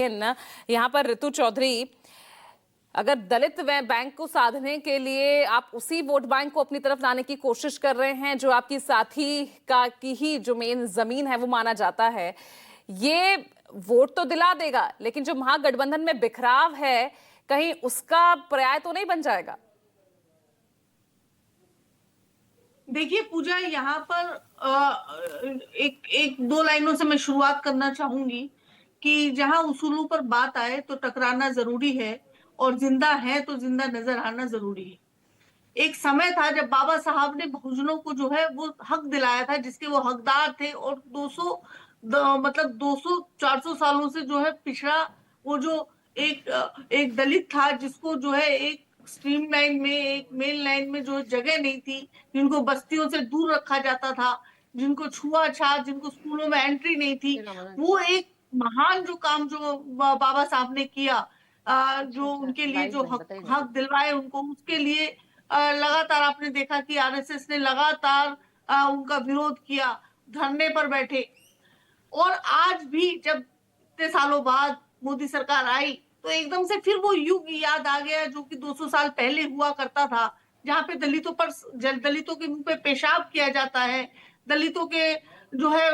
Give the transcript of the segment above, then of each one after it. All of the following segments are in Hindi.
लेकिन यहाँ पर ऋतु चौधरी, अगर दलित बैंक को साधने के लिए आप उसी वोट बैंक को अपनी तरफ लाने की कोशिश कर रहे हैं जो आपकी साथी का की ही जो मेन जमीन है वो माना जाता है, ये वोट तो दिला देगा लेकिन जो महागठबंधन में बिखराव है कहीं उसका पर्याय तो नहीं बन जाएगा? देखिए पूजा, यहाँ पर एक दो लाइनों से मैं शुरुआत करना चाहूंगी कि जहां उसूलों पर बात आए तो टकराना जरूरी है और जिंदा है तो जिंदा नजर आना जरूरी है। एक समय था जब बाबा साहब ने बहुजनों को जो है वो हक दिलाया था जिसके वो हकदार थे, और 200 400 सालों से जो है पिछड़ा वो जो एक दलित था जिसको जो है एक स्ट्रीम लाइन में, एक मेन लाइन में जो जगह नहीं थी, जिनको बस्तियों से दूर रखा जाता था, जिनको छुआछात, जिनको स्कूलों में एंट्री नहीं थी, वो एक महान जो काम जो बाबा साहब ने किया, जो उनके लिए जो हक दिलवाए उनको, उसके लिए लगातार आपने देखा कि आरएसएस ने लगातार उनका विरोध किया, धरने पर बैठे। और आज भी जब इतने सालों बाद मोदी सरकार आई तो एकदम से फिर वो युग याद आ गया जो कि 200 साल पहले हुआ करता था, जहां पे दलितों के मुंह पे पेशाब किया जाता है, दलितों के जो है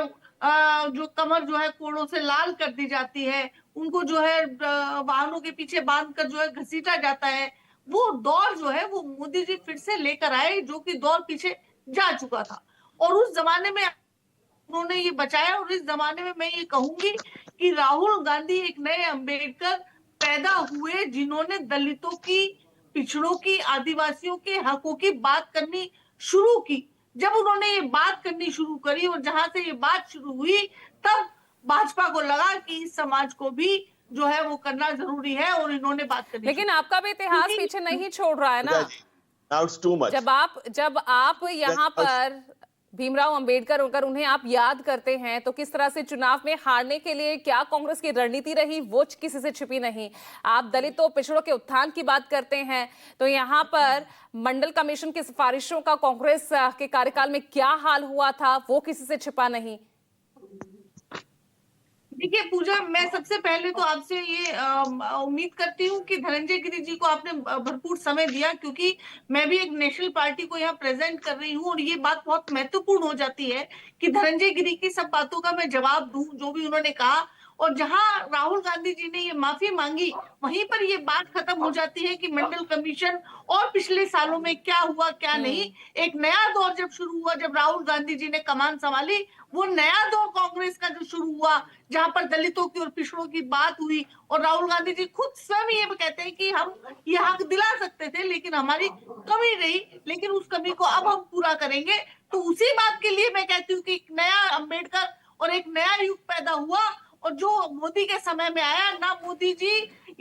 जो कमर जो है कोड़ों से लाल कर दी जाती है, उनको जो है वाहनों के पीछे बांध कर जो है घसीटा जाता है। वो दौर जो है वो मोदी जी फिर से लेकर आए, जो कि दौर पीछे जा चुका था। और उस जमाने में उन्होंने ये बचाया, और इस जमाने में मैं ये कहूंगी कि राहुल गांधी एक नए अंबेडकर पैदा हुए जिन्होंने दलितों की, पिछड़ों की, आदिवासियों के हकों की बात करनी शुरू की। जब उन्होंने ये बात करनी शुरू करी और जहां से ये बात शुरू हुई, तब भाजपा को लगा कि इस समाज को भी जो है वो करना जरूरी है, और इन्होंने बात करनी लेकिन शुरू आपका भी इतिहास क्योंकि पीछे नहीं छोड़ रहा है ना। Now it's too much. जब आप यहाँ पर भीमराव अंबेडकर अगर उन्हें आप याद करते हैं तो किस तरह से चुनाव में हारने के लिए क्या कांग्रेस की रणनीति रही वो किसी से छिपी नहीं। आप दलितों पिछड़ों के उत्थान की बात करते हैं तो यहाँ पर मंडल कमीशन की सिफारिशों का कांग्रेस के कार्यकाल में क्या हाल हुआ था वो किसी से छिपा नहीं। देखिए पूजा, मैं सबसे पहले तो आपसे ये उम्मीद करती हूँ कि धनंजय गिरी जी को आपने भरपूर समय दिया, क्योंकि मैं भी एक नेशनल पार्टी को यहाँ प्रेजेंट कर रही हूँ, और ये बात बहुत महत्वपूर्ण हो जाती है कि धनंजय गिरी की सब बातों का मैं जवाब दूं जो भी उन्होंने कहा। और जहां राहुल गांधी जी ने ये माफी मांगी, वहीं पर ये बात खत्म हो जाती है कि मंडल कमीशन और पिछले सालों में क्या हुआ क्या नहीं। एक नया दौर जब शुरू हुआ, जब राहुल गांधी जी ने कमान संभाली, वो नया दौर कांग्रेस का जो शुरू हुआ, जहां पर दलितों की और पिछड़ों की बात हुई, और राहुल गांधी जी खुद स्वयं ये कहते हैं कि हम ये हक दिला सकते थे लेकिन हमारी कमी रही, लेकिन उस कमी को अब हम पूरा करेंगे। तो उसी बात के लिए मैं कहती हूँ कि एक नया अंबेडकर और एक नया युग पैदा हुआ, और जो मोदी के समय में आया ना, मोदी जी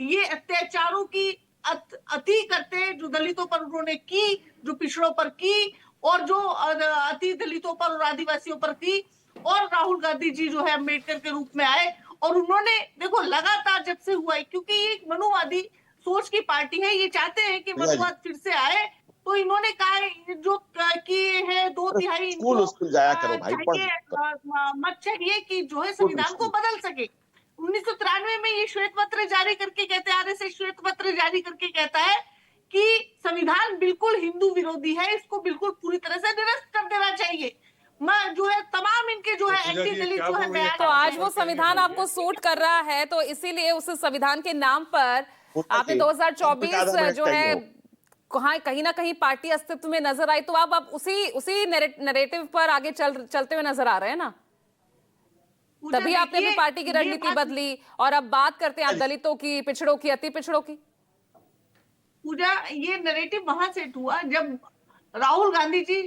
ये अत्याचारों की अति करते जो दलितों पर उन्होंने की, जो पिछड़ों पर की, और जो अति दलितों पर और आदिवासियों पर की, और राहुल गांधी जी जो है अम्बेडकर के रूप में आए, और उन्होंने देखो लगातार जब से हुआ है, क्योंकि ये एक मनुवादी सोच की पार्टी है, ये चाहते हैं कि मनुवाद फिर से आए, तो इन्होंने कहा जो किए हैं 2/3 स्कूल जाया करो भाई, चाहिए, मत चाहिए कि जो है संविधान को बदल सके। 1993 में ये श्वेत पत्र जारी करके कहते हैं, आरएसएस श्वेत पत्र जारी करके कहता है कि संविधान बिल्कुल हिंदू विरोधी है, इसको बिल्कुल पूरी तरह से निरस्त कर देना चाहिए। जो है तमाम इनके जो है एंटी दलित जो है, तो आज वो संविधान आपको सूट कर रहा है तो इसीलिए उस संविधान के नाम पर आपने 2024 जो है कहीं ना कहीं पार्टी अस्तित्व में नजर आई, तो आप उसी नैरेटिव पर आगे चलते हुए नजर आ रहे हैं ना। तभी आपने अपनी पार्टी की रणनीति बदली और अब बात करते हैं आप दलितों की, पिछड़ों की, अति पिछड़ों की। पूजा, ये नैरेटिव वहां सेट हुआ जब राहुल गांधी जी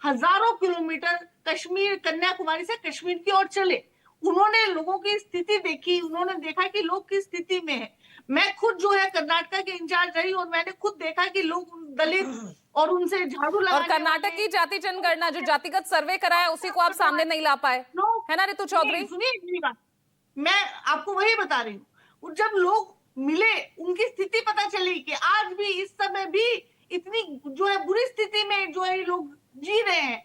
हजारों किलोमीटर कश्मीर, कन्याकुमारी से कश्मीर की ओर चले। उन्होंने लोगों की स्थिति देखी, उन्होंने देखा कि लोग किस स्थिति में है। मैं खुद जो है कर्नाटक के इंचार्ज रही, और मैंने खुद देखा कि लोग दलित और उनसे झाड़ू लगा, और कर्नाटक की जाति जनगणना जो जातिगत सर्वे कराया उसी को आप सामने नहीं ला पाए, है ना ऋतु चौधरी? सुनिए मेरी बात, मैं आपको वही बता रही हूँ। जब लोग मिले, उनकी स्थिति पता चली कि आज भी इस समय भी इतनी जो है बुरी स्थिति में जो है लोग जी रहे हैं,